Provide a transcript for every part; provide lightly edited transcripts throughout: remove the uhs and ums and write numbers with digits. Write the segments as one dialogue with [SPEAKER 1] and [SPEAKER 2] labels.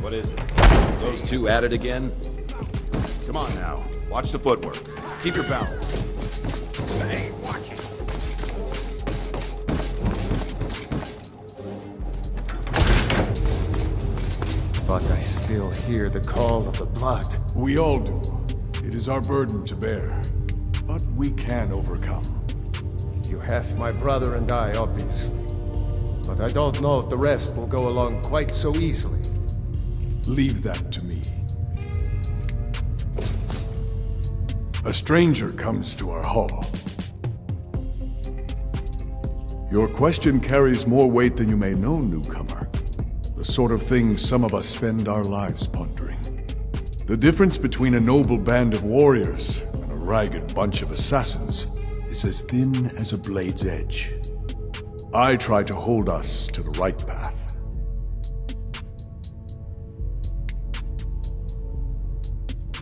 [SPEAKER 1] What is it?
[SPEAKER 2] Those two at it again?
[SPEAKER 1] Come on now. Watch the footwork. Keep your balance.
[SPEAKER 3] Hey, watch it.
[SPEAKER 4] But I still hear the call of the blood.
[SPEAKER 5] We all do. It is our burden to bear. But we can overcome.
[SPEAKER 4] You have my brother and I, obviously. But I don't know if the rest will go along quite so easily.
[SPEAKER 5] Leave that to me. A stranger comes to our hall. Your question carries more weight than you may know, newcomer. The sort of thing some of us spend our lives pondering. The difference between a noble band of warriors and a ragged bunch of assassins is as thin as a blade's edge. I try to hold us to the right path.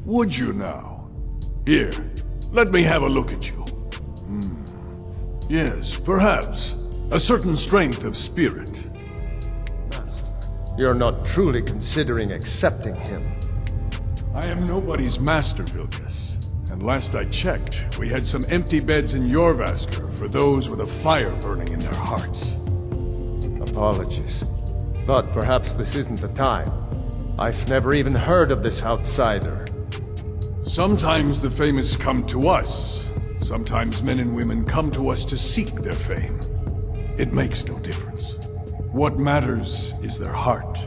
[SPEAKER 5] Would you now? Here, let me have a look at you. Yes, perhaps. A certain strength of spirit.
[SPEAKER 4] Master, you're not truly considering accepting him.
[SPEAKER 5] I am nobody's master, Vilkas. And last I checked, we had some empty beds in Jorvaskr for those with a fire burning in their hearts.
[SPEAKER 4] Apologies. But perhaps this isn't the time. I've never even heard of this outsider.
[SPEAKER 5] Sometimes the famous come to us. Sometimes men and women come to us to seek their fame. It makes no difference. What matters is their heart.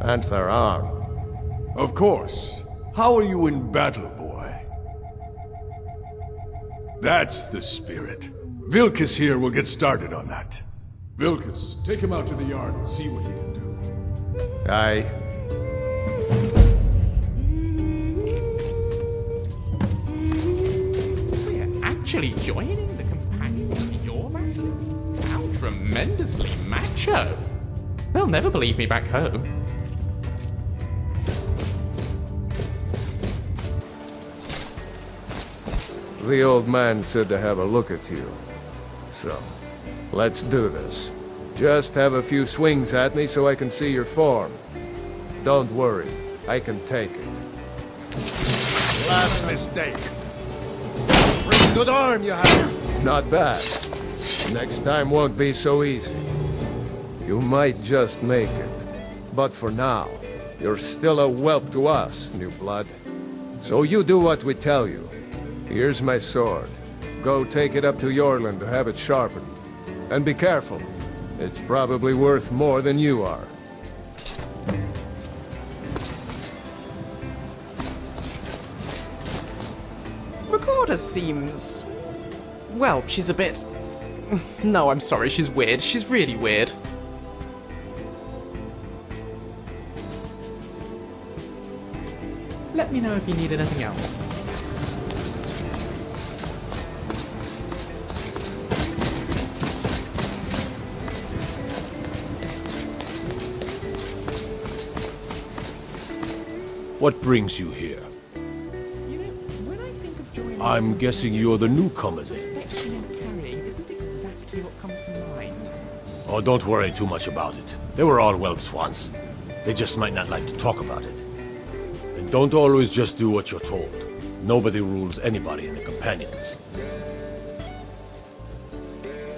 [SPEAKER 4] And their arm.
[SPEAKER 5] Of course. How are you in battle, boy? That's the spirit. Vilkas here will get started on that. Vilkas, take him out to the yard and see what he can do.
[SPEAKER 4] Aye.
[SPEAKER 3] We're actually joining the companions of your wrestling? How tremendously macho! They'll never believe me back home.
[SPEAKER 4] The old man said to have a look at you. So, let's do this. Just have a few swings at me so I can see your form. Don't worry, I can take it.
[SPEAKER 1] Last mistake.
[SPEAKER 4] Pretty good arm you have. Not bad. Next time won't be so easy. You might just make it. But for now, you're still a whelp to us, new blood. So you do what we tell you. Here's my sword. Go take it up to Yorland to have it sharpened. And be careful. It's probably worth more than you are.
[SPEAKER 3] Recorder seems... well, she's a bit... no, I'm sorry, she's weird. She's really weird. Let me know if you need anything else.
[SPEAKER 6] What brings you here?
[SPEAKER 3] You know, when I think of joining...
[SPEAKER 6] I'm guessing you're the newcomer then.
[SPEAKER 3] Inspection and carrying isn't exactly what comes to mind.
[SPEAKER 6] Oh, don't worry too much about it. They were all whelps once. They just might not like to talk about it. And don't always just do what you're told. Nobody rules anybody in the companions.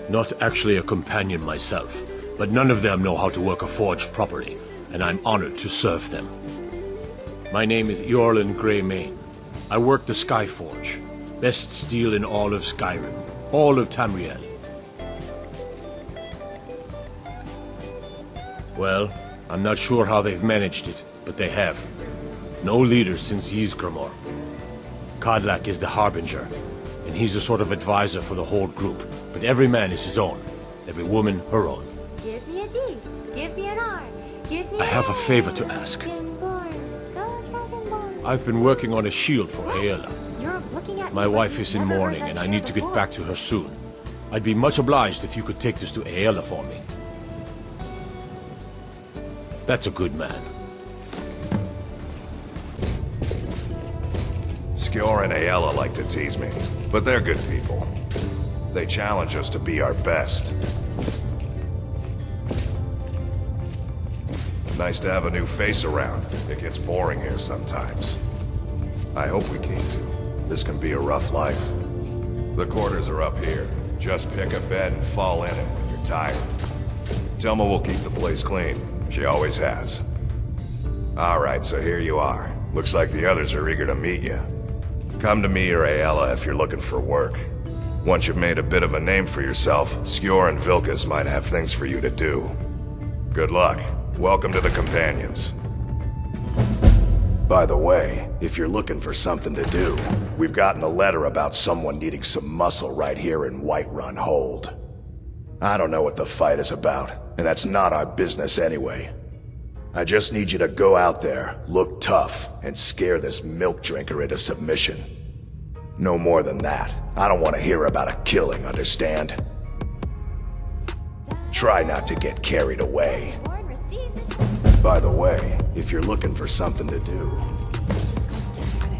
[SPEAKER 6] Not actually a companion myself, but none of them know how to work a forge properly, and I'm honored to serve them. My name is Eorlin Greymane. I work the Skyforge. Best steel in all of Skyrim. All of Tamriel. Well, I'm not sure how they've managed it, but they have. No leader since Ysgramor. Kodlak is the Harbinger, and he's a sort of advisor for the whole group, but every man is his own. Every woman her own.
[SPEAKER 7] Give me a D. Give me an R. Give me
[SPEAKER 6] I have a favor to ask. I've been working on a shield for Aela.
[SPEAKER 7] You're looking at
[SPEAKER 6] My
[SPEAKER 7] me like
[SPEAKER 6] wife
[SPEAKER 7] you've
[SPEAKER 6] is in
[SPEAKER 7] never heard
[SPEAKER 6] mourning,
[SPEAKER 7] that
[SPEAKER 6] and I
[SPEAKER 7] shit
[SPEAKER 6] need to get
[SPEAKER 7] before.
[SPEAKER 6] back to her soon. I'd be much obliged if you could take this to Aela for me. That's a good man.
[SPEAKER 8] Skjor and Aela like to tease me, but they're good people. They challenge us to be our best. Nice to have a new face around. It gets boring here sometimes. I hope we keep you. This can be a rough life. The quarters are up here. Just pick a bed and fall in it when you're tired. Telma will keep the place clean. She always has. Alright, so here you are. Looks like the others are eager to meet you. Come to me or Ayala if you're looking for work. Once you've made a bit of a name for yourself, Skjor and Vilkas might have things for you to do. Good luck. Welcome to the Companions. By the way, if you're looking for something to do, we've gotten a letter about someone needing some muscle right here in Whiterun Hold. I don't know what the fight is about, and that's not our business anyway. I just need you to go out there, look tough, and scare this milk drinker into submission. No more than that. I don't want to hear about a killing, understand? Try not to get carried away. By the way, if you're looking for something to do,
[SPEAKER 7] Just go stand over there.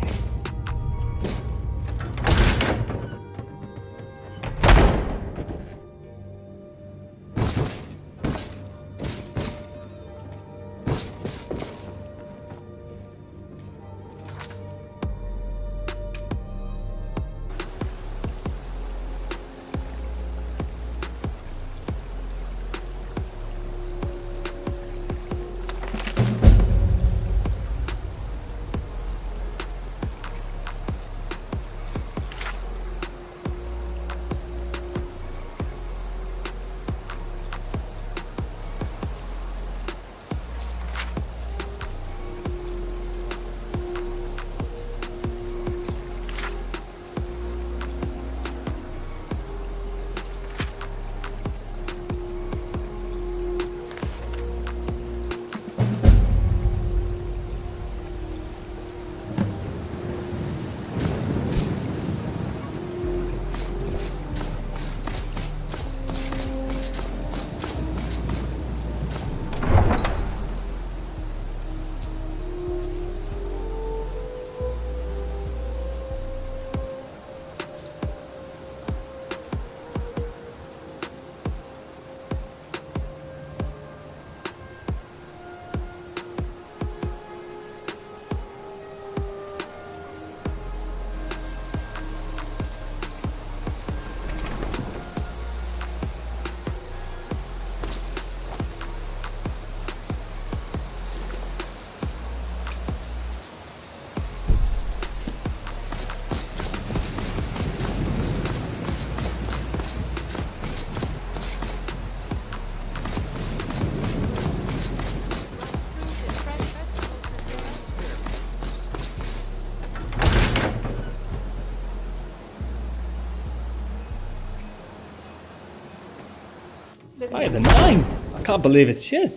[SPEAKER 9] By the nine! I can't believe it's you.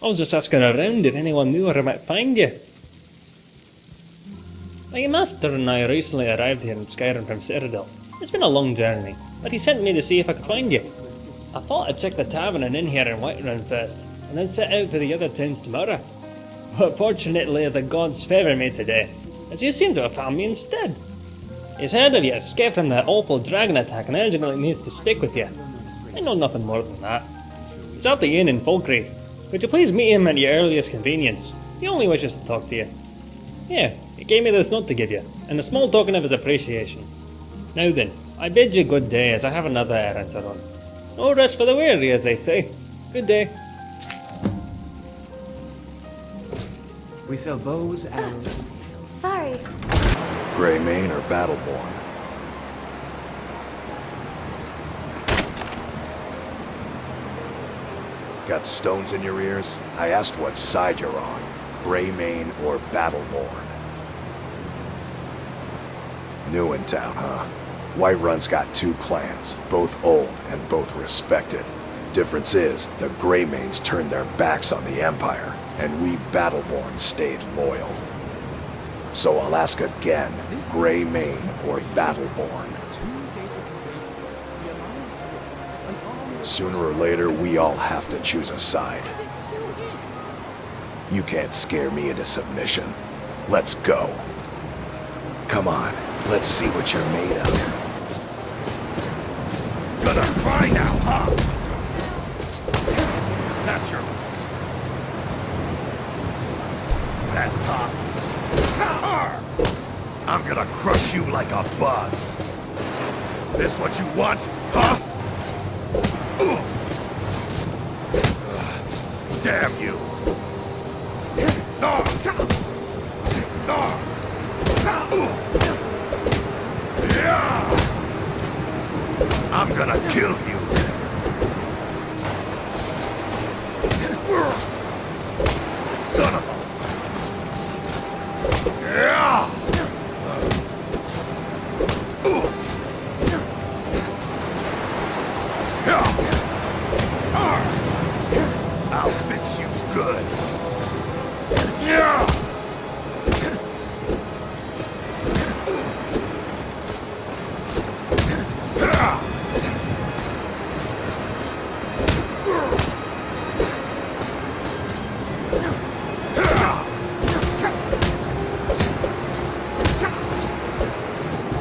[SPEAKER 9] I was just asking around if anyone knew where I might find you. My master and I recently arrived here in Skyrim from Citadel. It's been a long journey, but he sent me to see if I could find you. I thought I'd check the tavern and inn here in Whiterun first, and then set out for the other towns tomorrow. But fortunately the gods favour me today, as you seem to have found me instead. He's heard of you escaped from that awful dragon attack and urgently needs to speak with you. I know nothing more than that. He's at the inn in Falkreath. Could you please meet him at your earliest convenience? He only wishes to talk to you. Here, he gave me this note to give you, and a small token of his appreciation. Now then, I bid you good day as I have another errand to run. No rest for the weary, as they say. Good day.
[SPEAKER 10] We sell bows, arrows.
[SPEAKER 7] Sorry.
[SPEAKER 8] Greymane or Battleborn? Got stones in your ears? I asked what side you're on. Greymane or Battleborn? New in town, huh? Whiterun's got two clans, both old and both respected. Difference is, the Greymanes turned their backs on the Empire, and we Battleborn stayed loyal. So I'll ask again, Greymane or Battleborn? Sooner or later, we all have to choose a side. You can't scare me into submission. Let's go. Come on, let's see what you're made of. Gonna cry now, huh? That's your... best, huh? I'm gonna crush you like a bug. This what you want, huh? Damn you! I'm gonna kill you. Son of a... I'll fix you good.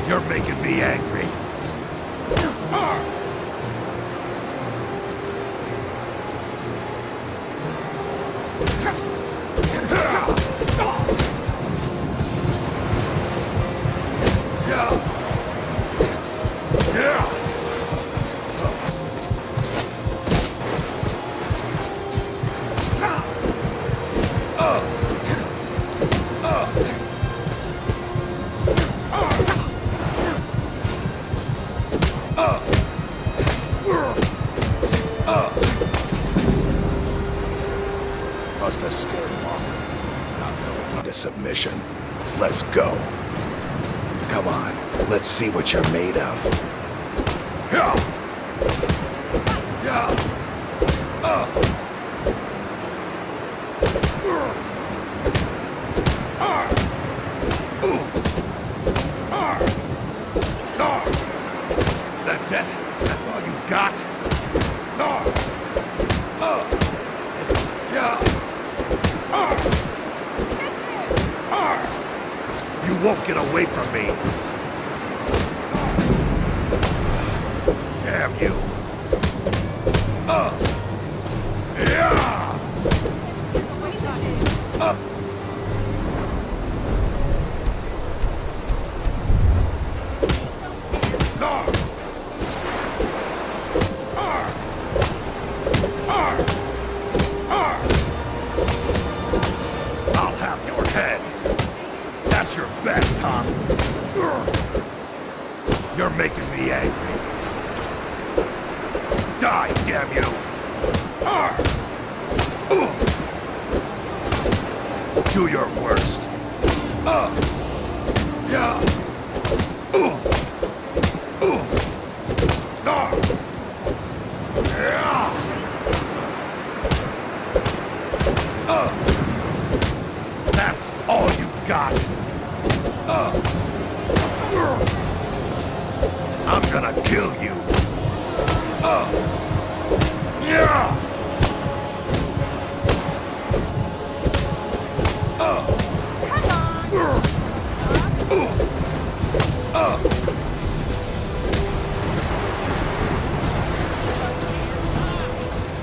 [SPEAKER 8] You're making me angry. Must have scared him off. Not so to submission. Let's go. Come on, let's see what you're made of. That's it? That's all you got? You won't get away from me. Damn you. I'll have your head. That's your best, huh? You're making me angry. Die, damn you! Do your worst. That's all you've got. I'm gonna kill you.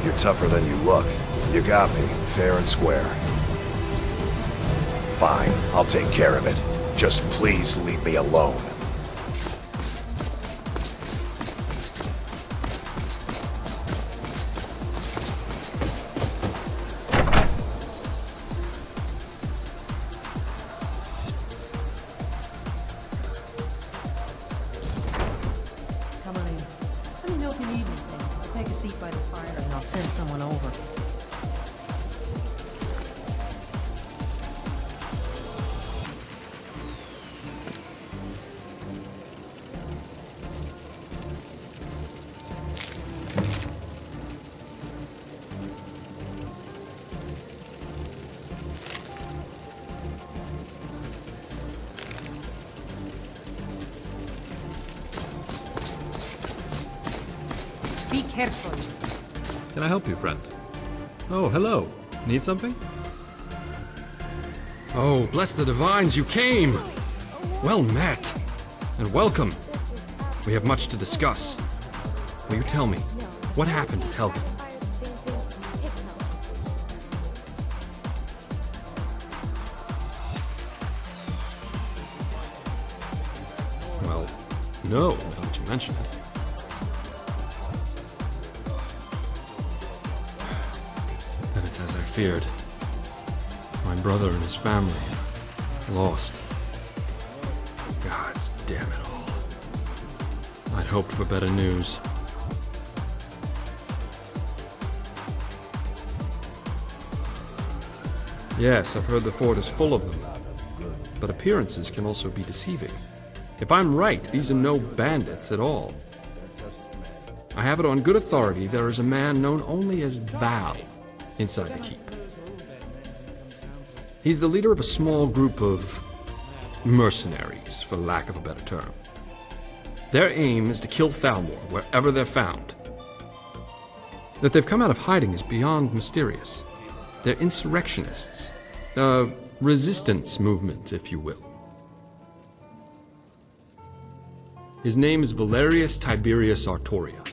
[SPEAKER 8] You're tougher than you look. You got me, fair and square. Fine, I'll take care of it. Just please leave me alone.
[SPEAKER 11] Come on in. Let me know if you need anything. I'll take a seat by the fire and I'll send someone over. Be careful.
[SPEAKER 12] Can I help you, friend? Oh, hello. Need something? Oh, bless the divines, you came! Well met. And welcome. We have much to discuss. Will you tell me, what happened at Helgen? know, now that you mention it. Then it's as I feared. My brother and his family lost. Gods damn it all. I'd hoped for better news. Yes, I've heard the fort is full of them. But appearances can also be deceiving. If I'm right, these are no bandits at all. I have it on good authority there is a man known only as Val inside the keep. He's the leader of a small group of mercenaries, for lack of a better term. Their aim is to kill Thalmor wherever they're found. That they've come out of hiding is beyond mysterious. They're insurrectionists. A resistance movement, if you will. His name is Valerius Tiberius Artoria.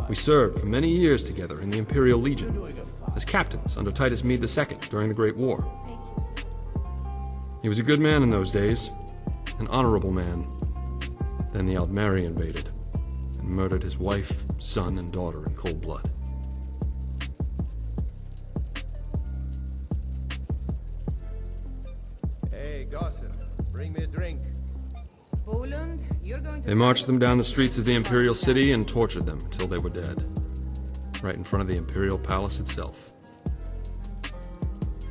[SPEAKER 12] We served for many years together in the Imperial Legion, as captains under Titus Mede II during the Great War. He was a good man in those days, an honorable man. Then the Aldmeri invaded, and murdered his wife, son, and daughter in cold blood.
[SPEAKER 4] Hey, gossip, bring me a drink.
[SPEAKER 12] They marched them down the streets of the Imperial City and tortured them until they were dead, right in front of the Imperial Palace itself.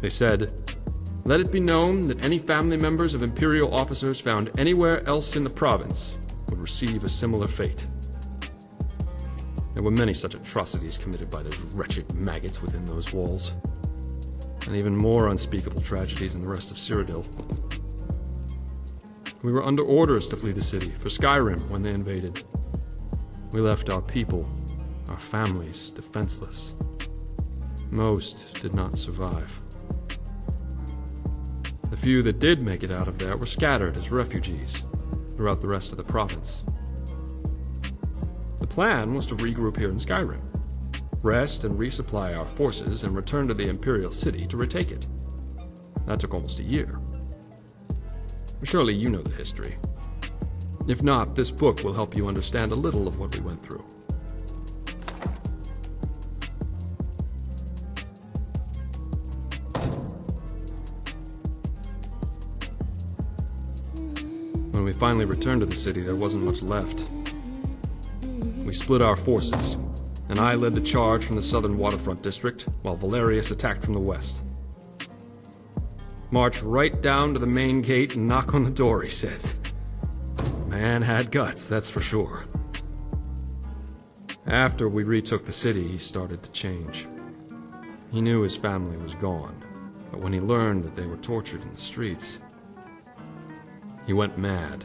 [SPEAKER 12] They said, "Let it be known that any family members of Imperial officers found anywhere else in the province would receive a similar fate." There were many such atrocities committed by those wretched maggots within those walls, and even more unspeakable tragedies in the rest of Cyrodiil. We were under orders to flee the city for Skyrim when they invaded. We left our people, our families, defenseless. Most did not survive. The few that did make it out of there were scattered as refugees throughout the rest of the province. The plan was to regroup here in Skyrim, rest and resupply our forces, and return to the Imperial City to retake it. That took almost a year. Surely you know the history. If not, this book will help you understand a little of what we went through. When we finally returned to the city, there wasn't much left. We split our forces, and I led the charge from the southern waterfront district, while Valerius attacked from the west. March right down to the main gate and knock on the door, he said. Man had guts, that's for sure. After we retook the city, he started to change. He knew his family was gone, but when he learned that they were tortured in the streets, he went mad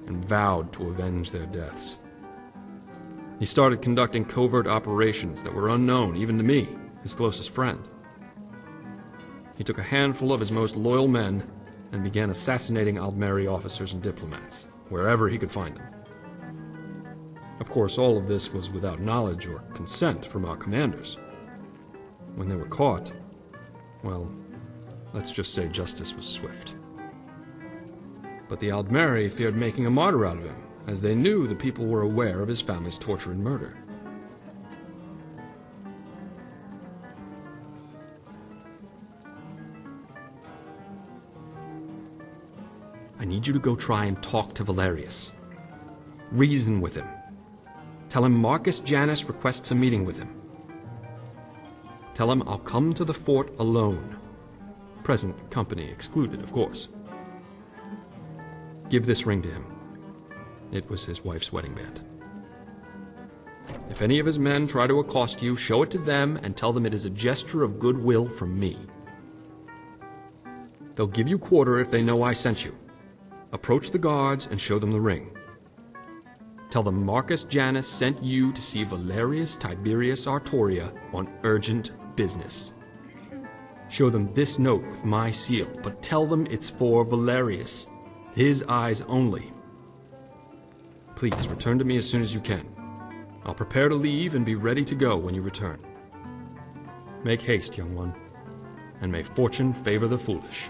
[SPEAKER 12] and vowed to avenge their deaths. He started conducting covert operations that were unknown even to me, his closest friend. He took a handful of his most loyal men and began assassinating Aldmeri officers and diplomats, wherever he could find them. Of course, all of this was without knowledge or consent from our commanders. When they were caught, well, let's just say justice was swift. But the Aldmeri feared making a martyr out of him, as they knew the people were aware of his family's torture and murder. I need you to go try and talk to Valerius. Reason with him. Tell him Marcus Janus requests a meeting with him. Tell him I'll come to the fort alone. Present company excluded, of course. Give this ring to him. It was his wife's wedding band. If any of his men try to accost you, show it to them and tell them it is a gesture of goodwill from me. They'll give you quarter if they know I sent you. Approach the guards and show them the ring. Tell them Marcus Janus sent you to see Valerius Tiberius Artoria on urgent business. Show them this note with my seal, but tell them it's for Valerius. His eyes only. Please return to me as soon as you can. I'll prepare to leave and be ready to go when you return. Make haste, young one, and may fortune favor the foolish.